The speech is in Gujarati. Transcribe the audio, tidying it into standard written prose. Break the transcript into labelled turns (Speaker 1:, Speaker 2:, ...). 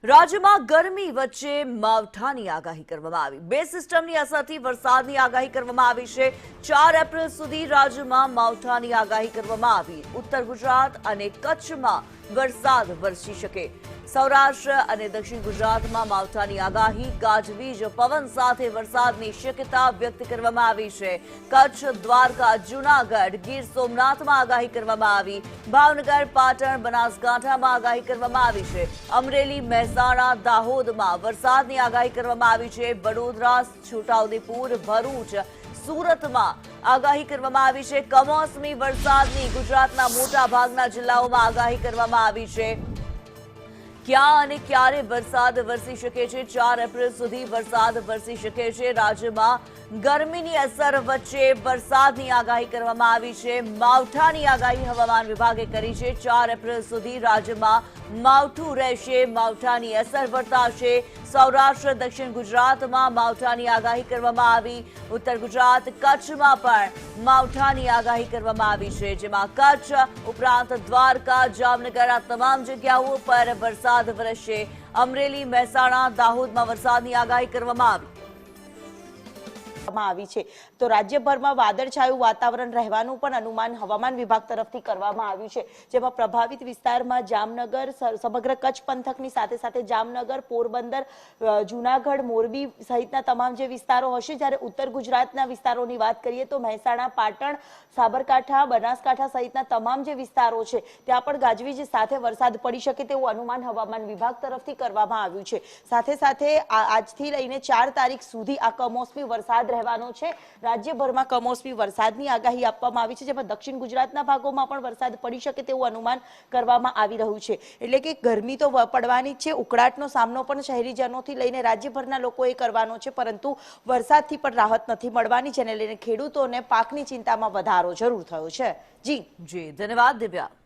Speaker 1: રાજ્યમાં ગરમી વચ્ચે માવઠાની આગાહી કરવામાં આવી। બે સિસ્ટમની અસરથી વરસાદની આગાહી કરવામાં આવી છે। 4 એપ્રિલ સુધી રાજ્યમાં માવઠાની આગાહી કરવામાં આવી। ઉત્તર ગુજરાત અને કચ્છમાં વરસાદ વરસી શકે। સૌરાષ્ટ્ર અને દક્ષિણ ગુજરાતમાં માવઠાની આગાહી, ગાજવીજ પવન સાથે વરસાદની શક્યતા વ્યક્ત કરવામાં આવી છે। કચ્છ, દ્વારકા, જૂનાગઢ, ગીર સોમનાથમાં આગાહી કરવામાં આવી। ભાવનગર, પાટણ, બનાસકાંઠામાં આગાહી કરવામાં આવી છે। અમરેલી, મહેસાણા, દાહોદમાં વરસાદની આગાહી કરવામાં આવી છે। વડોદરા, છોટાઉદેપુર, ભરૂચ, સુરતમાં આગાહી કરવામાં આવી છે। કમોસમી વરસાદની ગુજરાતના મોટા ભાગના જિલ્લાઓમાં આગાહી કરવામાં આવી છે। ક્યાં અને ક્યારે વરસાદ વરસી શકે છે? 4 એપ્રિલ સુધી વરસાદ વરસી શકે છે। રાજ્યમાં ગરમીની અસર વચ્ચે વરસાદની આગાહી કરવામાં આવી છે। માવઠાની આગાહી હવામાન વિભાગે કરી છે। 4 એપ્રિલ સુધી રાજ્યમાં માવઠું રહેશે। માવઠાની અસર વર્તાશે। સૌરાષ્ટ્ર, દક્ષિણ ગુજરાતમાં માવઠાની આગાહી કરવામાં આવી। ઉત્તર ગુજરાત, કચ્છમાં પણ માવઠાની આગાહી કરવામાં આવી છે, જેમાં કચ્છ ઉપરાંત દ્વારકા, જામનગર આ તમામ જગ્યાઓ પર વરસાદ વરસશે। અમરેલી, મહેસાણા, દાહોદમાં વરસાદની આગાહી કરવામાં આવી
Speaker 2: છે। તો રાજ્યભરમાં વાદળછાયું વાતાવરણ રહેવાનું પણ અનુમાન હવામાન વિભાગ તરફથી કરવામાં આવ્યું છે, જેમાં પ્રભાવિત વિસ્તારમાં જામનગર, સમગ્ર કચ્છ પંથકની સાથે સાથે જામનગર, પોરબંદર, જૂનાગઢ, મોરબી સહિતના તમામ જે વિસ્તારો હશે। જ્યારે ઉત્તર ગુજરાતના વિસ્તારોની વાત કરીએ તો મહેસાણા, પાટણ, સાબરકાંઠા, બનાસકાંઠા સહિતના તમામ જે વિસ્તારો છે ત્યાં પણ ગાજવીજ સાથે વરસાદ પડી શકે તેવું અનુમાન હવામાન વિભાગ તરફથી કરવામાં આવ્યું છે। સાથે સાથે આજથી લઈને 4 તારીખ સુધી આ કમોસમી વરસાદ રહેવાનો છે। રાજ્યભરમાં કમોસમી વરસાદની આગાહી આપવામાં આવી છે, જેમાં દક્ષિણ ગુજરાતના ભાગોમાં પણ વરસાદ પડી શકે તેવું અનુમાન કરવામાં આવી રહ્યું છે। એટલે કે ગરમી તો પડવાની જ છે, ઉકળાટનો સામનો પણ શહેરીજનોથી લઈને રાજ્યભરના લોકોએ કરવાનો છે, પરંતુ વરસાદથી પણ રાહત નથી મળવાની, જેને લઈને ખેડૂતોને પાકની ચિંતામાં વધારો જરૂર થયો છે। જી
Speaker 1: ધન્યવાદ દિવ્યા।